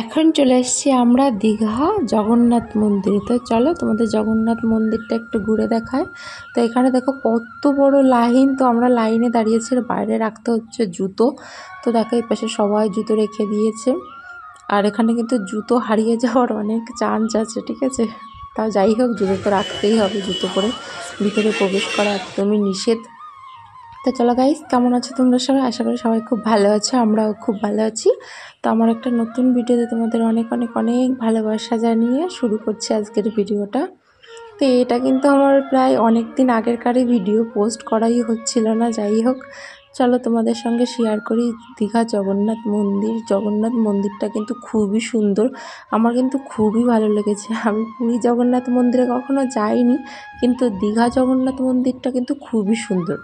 এখন চলে এসেছি আমরা দীঘা জগন্নাথ মন্দিরে। তো চলো তোমাদের জগন্নাথ মন্দিরটা একটু ঘুরে দেখায়। তো এখানে দেখো কত বড় লাইন। তো আমরা লাইনে দাঁড়িয়েছি, বাইরে রাখতে হচ্ছে জুতো। তো দেখো এই পাশে সবাই জুতো রেখে দিয়েছে। আর এখানে কিন্তু জুতো হারিয়ে যাওয়ার অনেক চান্স আছে, ঠিক আছে। তাও যাই হোক, জুতো তো রাখতেই হবে, জুতো পরে ভিতরে প্রবেশ করা একদমই নিষেধ। তো চলো গাইস, কেমন আছো তোমরা সবাই? আশা করি সবাই খুব ভালো আছে, আমরাও খুব ভালো আছি। তো আমার একটা নতুন ভিডিওতে তোমাদের অনেক অনেক অনেক ভালোবাসা জানিয়ে শুরু করছি আজকের ভিডিওটা। তো এটা কিন্তু আমার প্রায় অনেক দিন আগেরকারই ভিডিও, পোস্ট করাই হচ্ছিল না। যাই হোক, চলো তোমাদের সঙ্গে শেয়ার করি দীঘা জগন্নাথ মন্দির। জগন্নাথ মন্দিরটা কিন্তু খুবই সুন্দর, আমার কিন্তু খুবই ভালো লেগেছে। আমি পুরী জগন্নাথ মন্দিরে কখনো যাইনি, কিন্তু দীঘা জগন্নাথ মন্দিরটা কিন্তু খুবই সুন্দর।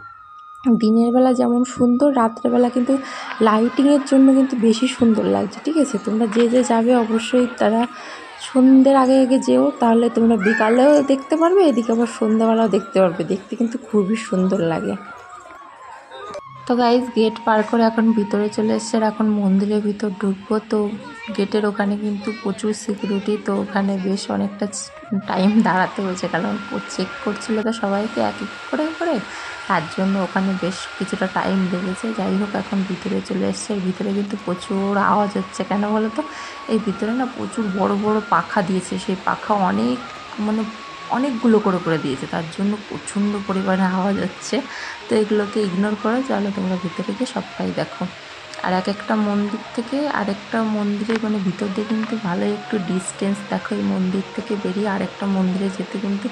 দিনের বেলা যেমন সুন্দর, রাত্রেবেলা কিন্তু লাইটিংয়ের জন্য কিন্তু বেশি সুন্দর লাগছে, ঠিক আছে। তোমরা যে যে যাবে অবশ্যই তারা সন্ধ্যের আগে আগে যেও, তাহলে তোমরা বিকালেও দেখতে পারবে, এদিকে আবার সন্ধ্যাবেলাও দেখতে পারবে। দেখতে কিন্তু খুবই সুন্দর লাগে। তো গাইজ, গেট পার করে এখন ভিতরে চলে এসছে, আর এখন মন্দিরের ভিতর ঢুকবো। তো গেটের ওখানে কিন্তু প্রচুর সিকিউরিটি। তো ওখানে বেশ অনেকটা টাইম দাঁড়াতে হয়েছে, কারণ চেক করছিল তো সবাইকে এক এক করে করে, তার জন্য ওখানে বেশ কিছুটা টাইম লেগেছে। যাই হোক, এখন ভিতরে চলে এসছে। ভিতরে কিন্তু প্রচুর আওয়াজ হচ্ছে, কেন বলো তো? এই ভিতরে না প্রচুর বড় বড় পাখা দিয়েছে, সেই পাখা অনেকগুলো করে দিয়েছে, তার জন্য প্রচণ্ড পরিমাণে আওয়াজ হচ্ছে। তো এগুলোকে ইগনোর করো, চলো তোমরা ভিতরে গিয়ে সবটাই দেখো। আর এক একটা মন্দির থেকে আরেকটা মন্দিরে ভিতর দিয়ে কিন্তু ভালোই একটু ডিস্টেন্স। দেখো, এই মন্দির থেকে বেরিয়ে আরেকটা মন্দিরে যেতে কিন্তু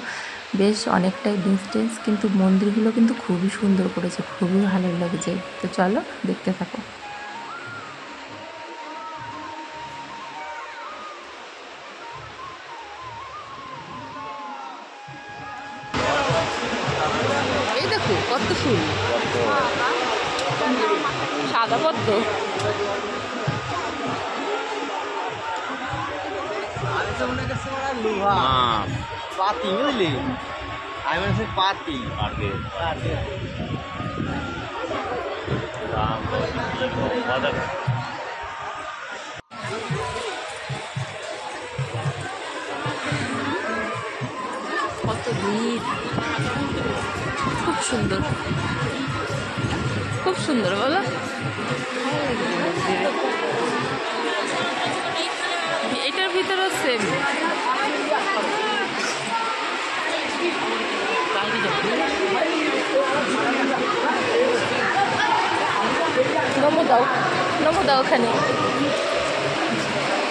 বেশ অনেকটাই ডিস্টেন্স, কিন্তু মন্দিরগুলো কিন্তু খুবই সুন্দর করেছে, খুবই ভালো লাগছে। তো চলো দেখতে থাকো। এই দেখো কত ফুল, সাদা পদ্ম। পাতি বুঝলি, আমি বলছি পাতি কত ভিড়, খুব সুন্দর, খুব সুন্দর বলো। এটার ভিতরে সেম। নমো দাও, নমো দাও, ওখানে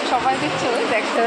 সবাই দেখছো, দেখো।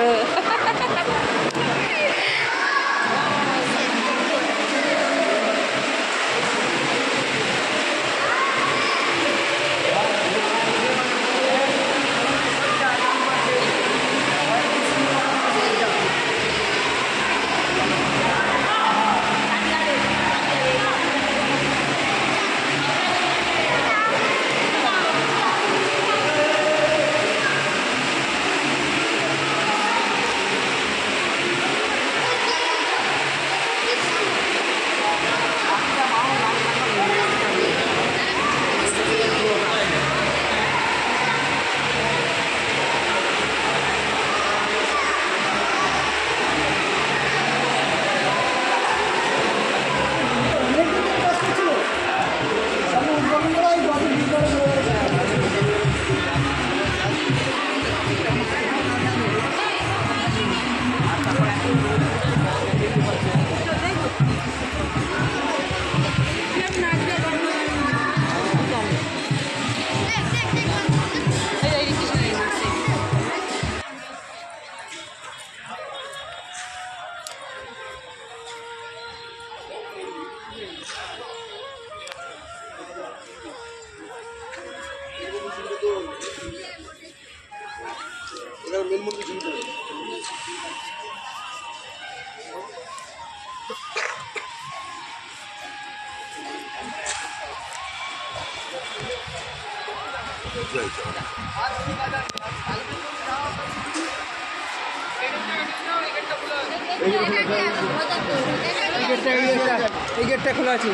এই গেটটা খোলা আছে,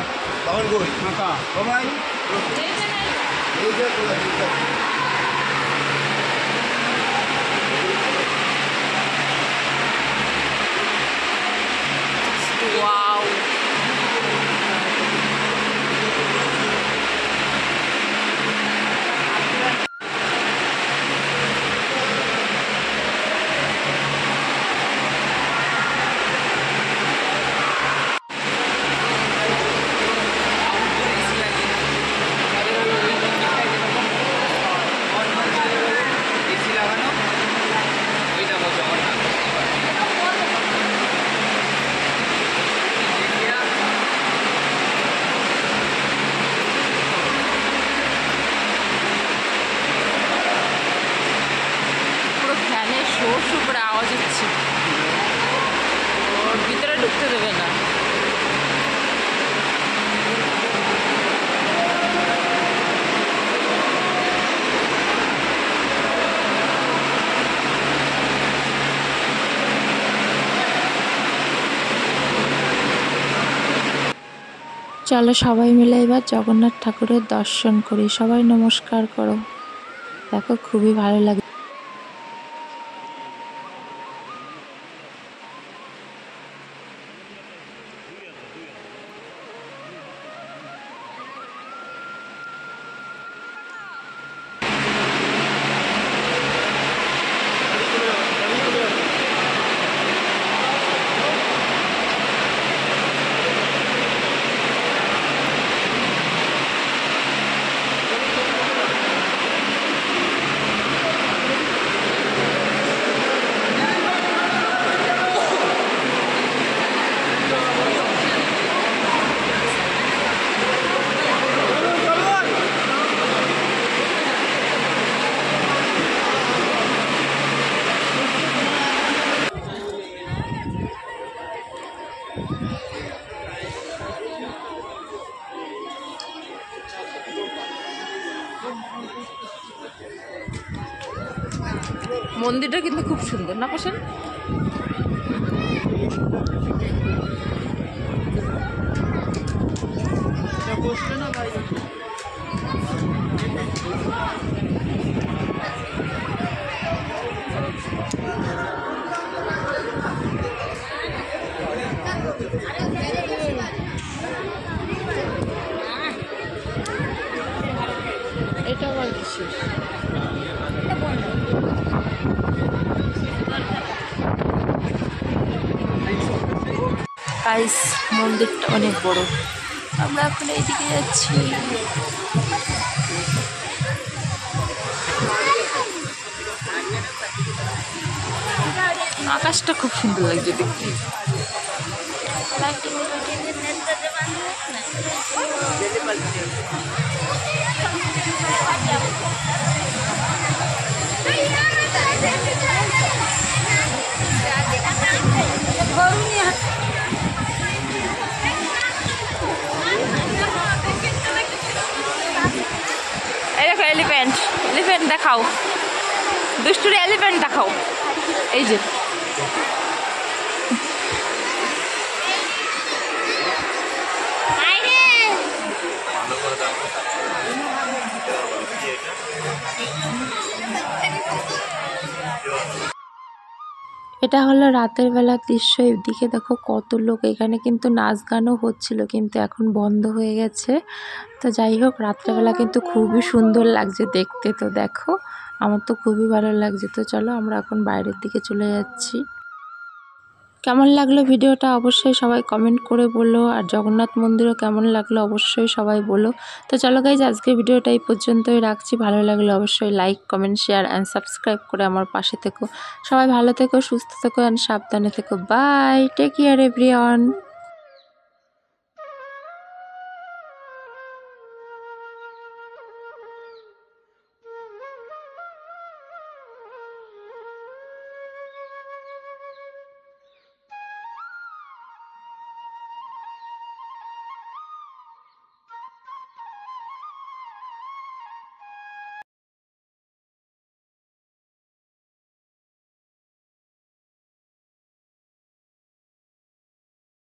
ফাঁকা সবাই। এই যে খোলা সুপুরে আওয়াজ হচ্ছে, ওর ভিতরে ঢুকতে দেবে না। চলো সবাই মিলে এবার জগন্নাথ ঠাকুরের দর্শন করি। সবাই নমস্কার করো। দেখো খুবই ভালো লাগে। মন্দিরটা কিন্তু খুব সুন্দর না পাশেন? এটা আবার বিশেষ। গাইস মন্দিরটা অনেক বড়। আমরা এখন এইদিকে যাচ্ছি। আকাশটা খুব সুন্দর লাগছে দেখতে। এই দেখো এলিফ্যান্ট, এলিফ্যান্ট দেখাও, দুষ্টুর এলিফ্যান্ট দেখাও। এই যে এটা হলো রাতের বেলার দৃশ্য। এদিকে দেখো কত লোক। এখানে কিন্তু নাচ গানও হচ্ছিল, কিন্তু এখন বন্ধ হয়ে গেছে। তো যাই হোক, রাত্রেবেলা কিন্তু খুবই সুন্দর লাগছে দেখতে। তো দেখো আমার তো খুবই ভালো লাগছে। তো চলো আমরা এখন বাইরের দিকে চলে যাচ্ছি। কেমন লাগলো ভিডিওটা অবশ্যই সবাই কমেন্ট করে বলো। আর জগন্নাথ মন্দিরও কেমন লাগলো অবশ্যই সবাই বলো। তো চলো গাইজ, আজকের ভিডিওটা এই পর্যন্তই রাখছি। ভালো লাগলে অবশ্যই like, comment, share and subscribe করে আমার পাশে থেকো। সবাই ভালো থেকো, সুস্থ থেকো অ্যান্ড সাবধানে থেকো। Bye, take care everyone.